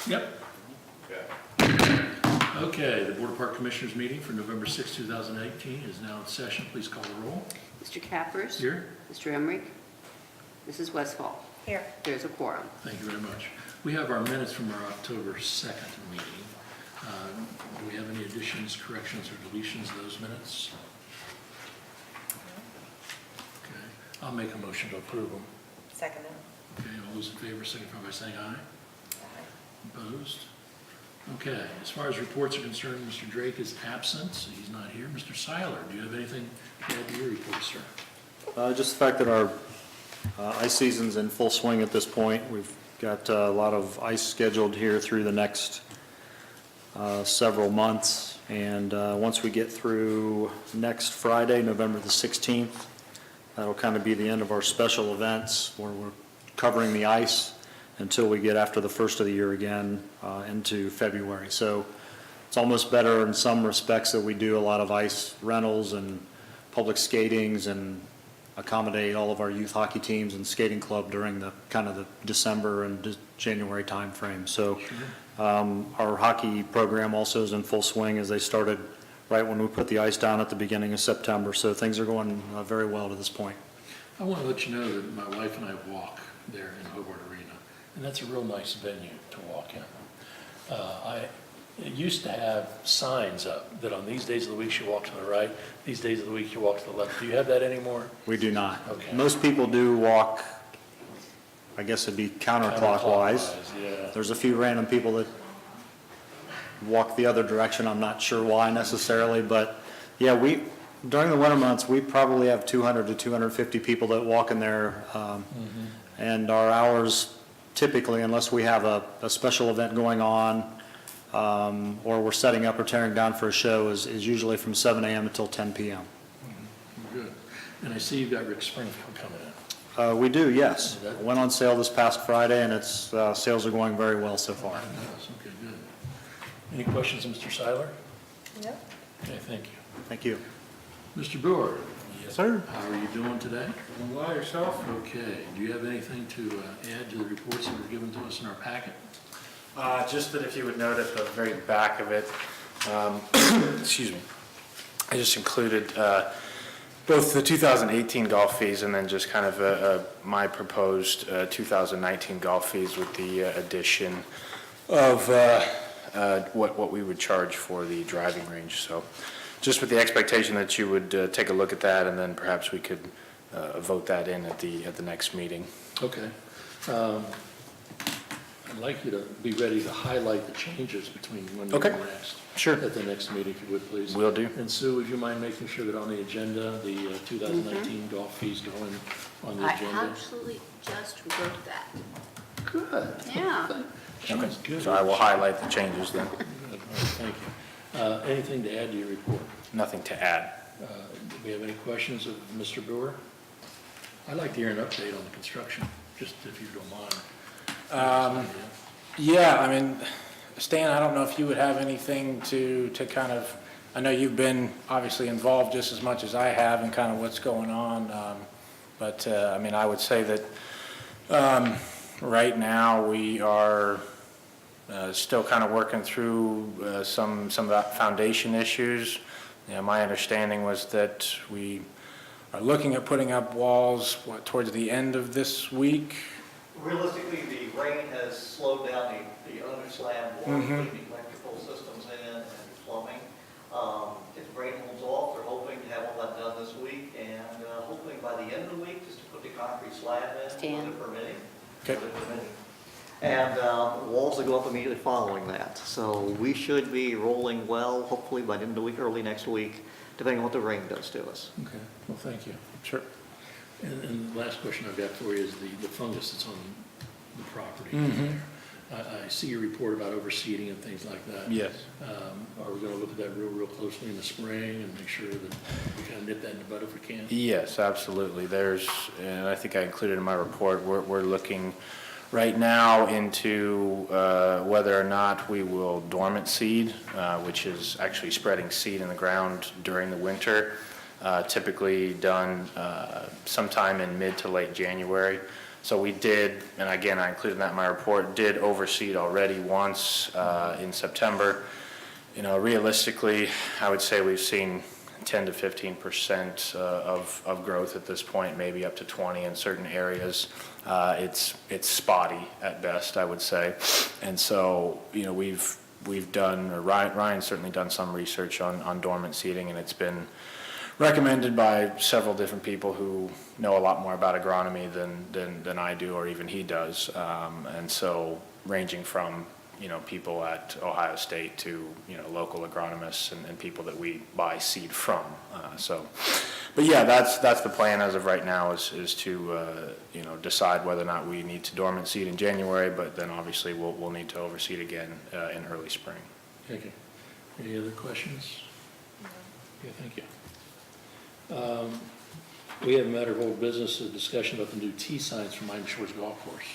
Yep. Okay, the Board of Park Commissioners meeting for November 6, 2018 is now in session. Please call the roll. Mr. Cappers. Here. Mr. Emmerich. Mrs. Westphal. Here. There's a quorum. Thank you very much. We have our minutes from our October 2nd meeting. Do we have any additions, corrections, or deletions of those minutes? Okay, I'll make a motion to approve them. Second. Okay, all those in favor signify by saying aye. Opposed? Okay, as far as reports are concerned, Mr. Drake is absent, so he's not here. Mr. Seiler, do you have anything to add to your report, sir? Just the fact that our ice season's in full swing at this point. We've got a lot of ice scheduled here through the next several months. And once we get through next Friday, November the 16th, that'll kind of be the end of our special events where we're covering the ice until we get after the first of the year again into February. So it's almost better in some respects that we do a lot of ice rentals and public skatings and accommodate all of our youth hockey teams and skating club during the kind of the December and January timeframe. So our hockey program also is in full swing as they started right when we put the ice down at the beginning of September. So things are going very well to this point. I want to let you know that my wife and I walk there in Hobart Arena, and that's a real nice venue to walk in. It used to have signs up that on these days of the week you walk to the right, these days of the week you walk to the left. Do you have that anymore? We do not. Okay. Most people do walk, I guess it'd be counterclockwise. Yeah. There's a few random people that walk the other direction. I'm not sure why necessarily, but yeah, during the winter months, we probably have 200 to 250 people that walk in there. And our hours typically, unless we have a special event going on, or we're setting up or tearing down for a show, is usually from 7 a.m. until 10 p.m. Good. And I see you've got Rick Springfield coming in. We do, yes. Is that- Went on sale this past Friday, and its sales are going very well so far. Yes, okay, good. Any questions of Mr. Seiler? No. Okay, thank you. Thank you. Mr. Brewer, Yes, sir. how are you doing today? Well, yourself? Okay, do you have anything to add to the reports that were given to us in our packet? Just that if you would note at the very back of it, excuse me, I just included both the 2018 golf fees and then just kind of my proposed 2019 golf fees with the addition of what we would charge for the driving range. So just with the expectation that you would take a look at that, and then perhaps we could vote that in at the next meeting. Okay. I'd like you to be ready to highlight the changes between one meeting Okay. and the next. Sure. At the next meeting, if you would, please. Will do. And Sue, would you mind making sure that on the agenda, the 2019 golf fees go in on the I agenda? absolutely just wrote that. Good. Yeah. Sounds good. So I will highlight the changes then. Good. All right, thank you. Anything to add to your report? Nothing to add. Do we have any questions of Mr. Brewer? I'd like to hear an update on the construction, just if you don't mind. Yeah, I mean, Stan, I don't know if you would have anything to kind of, I know you've been obviously involved just as much as I have in kind of what's going on. But I mean, I would say that right now we are still kind of working through some of that foundation issues. You know, my understanding was that we are looking at putting up walls, towards the end of this week? Realistically, the rain has slowed down the underslab work, putting the electrical systems in and plumbing. If the rain holds off, they're hoping to have all that done this week, and hopefully by the end of the week, just to put the concrete slab in, Stan. with the permitting. Okay. With the permitting. And walls will go up immediately following that. So we should be rolling well, hopefully by the end of the week, early next week, depending on what the rain does to us. Okay, well, thank you. Sure. And the last question I've got for you is the fungus that's on the property. I see your report about overseeding and things like that. Yes. Are we going to look at that real closely in the spring and make sure that we kind of nip that in the bud if we can? Yes, absolutely. There's, and I think I included in my report, we're looking right now into whether or not we will dormant seed, which is actually spreading seed in the ground during the winter, typically done sometime in mid to late January. So we did, and again, I included that in my report, did oversee it already once in September. Realistically, I would say we've seen 10 to 15% of growth at this point, maybe up to 20 in certain areas. It's spotty at best, I would say. And so, we've done, or Ryan's certainly done some research on dormant seeding, and it's been recommended by several different people who know a lot more about agronomy than I do, or even he does. And so ranging from, people at Ohio State to, local agronomists and people that we buy seed from. But yeah, that's the plan as of right now is to, decide whether or not we need to dormant seed in January, but then obviously we'll need to overseed again in early spring. Thank you. Any other questions? Okay, thank you. We have a matter of old business, a discussion about the new T signs for Miami Shores Golf Course.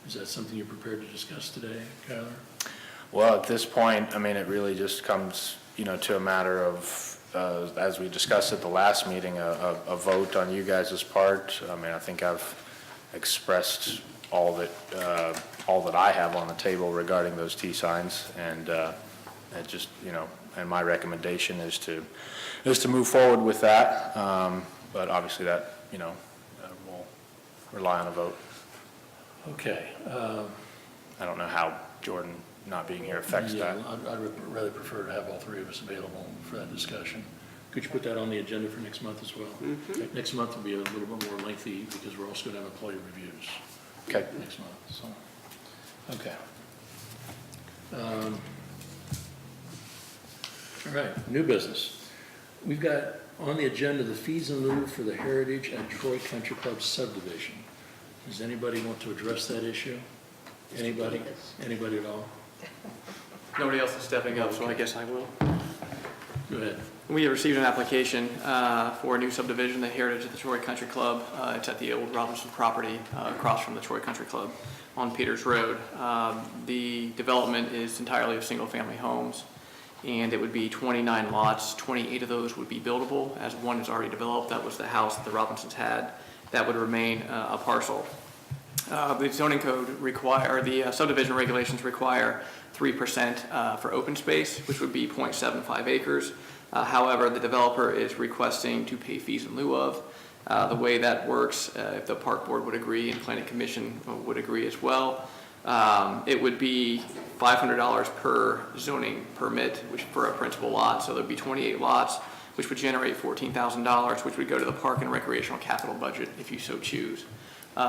Is that something you're prepared to discuss today, Kyler? Well, at this point, it really just comes, to a matter of, as we discussed at the last meeting, a vote on you guys' part. I think I've expressed all that I have on the table regarding those T signs, and it just, and my recommendation is to move forward with that. But obviously that, will rely on a vote. Okay. I don't know how Jordan not being here affects Yeah, that. I'd rather prefer to have all three of us available for that discussion. Could you put that on the agenda for next month as well? Next month will be a little bit more lengthy because we're also going to have employee reviews. Okay. Next month, so, okay. All right, new business. We've got on the agenda the fees in lieu for the Heritage at Troy Country Club subdivision. Does anybody want to address that issue? Anybody? Anybody at all? Nobody else is stepping up, so I guess I will. Go ahead. We have received an application for a new subdivision, the Heritage at the Troy Country Club. It's at the old Robinson property across from the Troy Country Club on Peters Road. The development is entirely of single-family homes, and it would be 29 lots. 28 of those would be buildable, as one is already developed. That was the house that the Robinsons had. That would remain a parcel. The zoning code the subdivision regulations require 3% for open space, which would be 0.75 acres. However, the developer is requesting to pay fees in lieu of. The way that works, if the park board would agree and planning commission would agree as well, it would be $500 per zoning permit, which for a principal lot. So there'd be 28 lots, which would generate $14,000, which would go to the park and recreational capital budget if you so choose.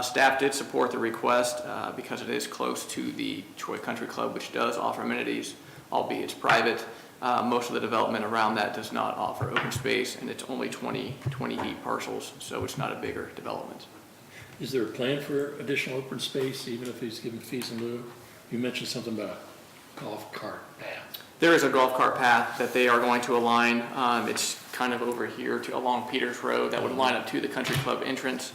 Staff did support the request because it is close to the Troy Country Club, which does offer amenities, albeit it's private. Most of the development around that does not offer open space, and it's only 28 parcels, so it's not a bigger development. Is there a plan for additional open space, even if he's given fees in lieu? You mentioned something about a golf cart path. There is a golf cart path that they are going to align. It's kind of over here along Peters Road that would line up to the country club entrance.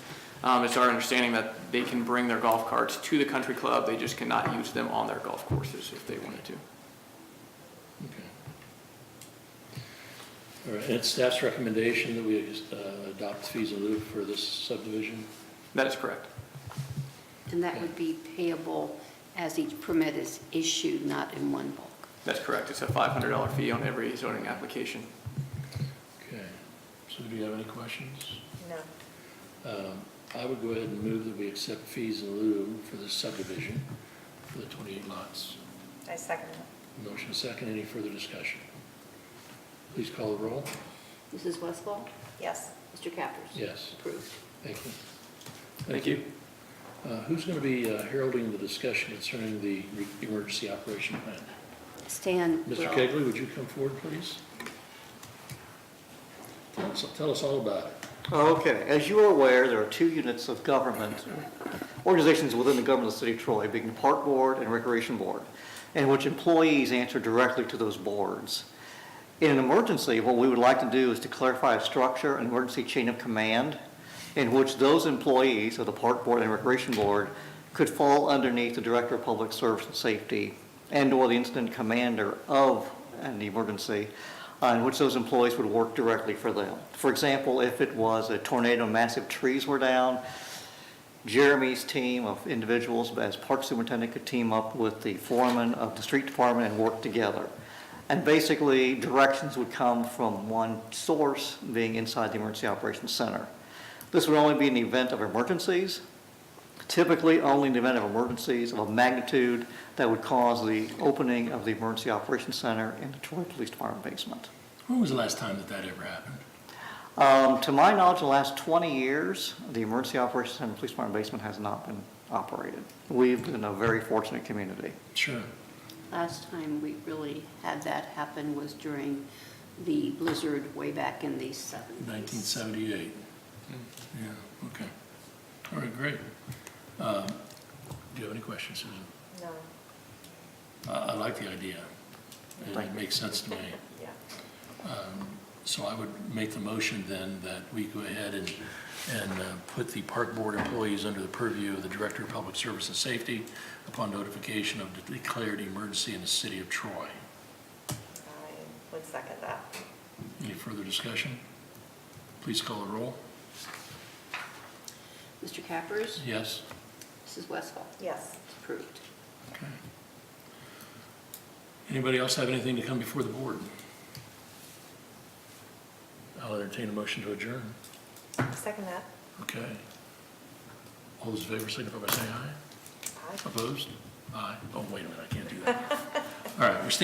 It's our understanding that they can bring their golf carts to the country club. They just cannot use them on their golf courses if they wanted to. Okay. All right, and it's staff's recommendation that we adopt fees in lieu for this subdivision? That is correct. And that would be payable as each permit is issued, not in one bulk. That's correct. It's a $500 fee on every zoning application. Okay, so do you have any questions? No. I would go ahead and move that we accept fees in lieu for this subdivision for the 28 lots. I second it. Motion second, any further discussion? Please call the roll. Mrs. Westfall? Yes. Mr. Cappers? Yes, Approved. thank you. Thank you. Who's going to be heralding the discussion concerning the emergency operation plan? Stan Mr. will. Kegley, would you come forward, please? Tell us all about it. Okay, as you are aware, there are two units of government, organizations within the government of the city of Troy, being the Park Board and Recreation Board, in which employees answer directly to those boards. In an emergency, what we would like to do is to clarify a structure, an emergency chain of command, in which those employees of the Park Board and Recreation Board could fall underneath the Director of Public Service and Safety and/or the incident commander of an emergency, in which those employees would work directly for them. For example, if it was a tornado, massive trees were down, Jeremy's team of individuals as park superintendent could team up with the foreman of the street department and work together. And basically, directions would come from one source, being inside the Emergency Operations Center. This would only be in the event of emergencies, typically only in the event of emergencies of a magnitude that would cause the opening of the Emergency Operations Center in the Troy Police Department basement. When was the last time that ever happened? To my knowledge, the last 20 years, the Emergency Operations Center Police Department basement has not been operated. We've been a very fortunate community. Sure. Last time we really had that happen was during the blizzard way back in the 70s. 1978. Yeah, okay. All right, great. Do you have any questions, Susan? No. I like the idea. It makes sense to me. Yeah. So I would make the motion then that we go ahead and put the park board employees under the purview of the Director of Public Service and Safety upon notification of the declared emergency in the city of Troy. I would second that. Any further discussion? Please call the roll. Mr. Cappers? Yes? Mrs. Westphal? Yes. It's approved. Okay. Anybody else have anything to come before the board? I'll entertain a motion to adjourn. Second that. Okay. All those in favor signify by saying aye. Aye. Opposed? Aye. Oh, wait a minute, I can't do that. All right, we're standing.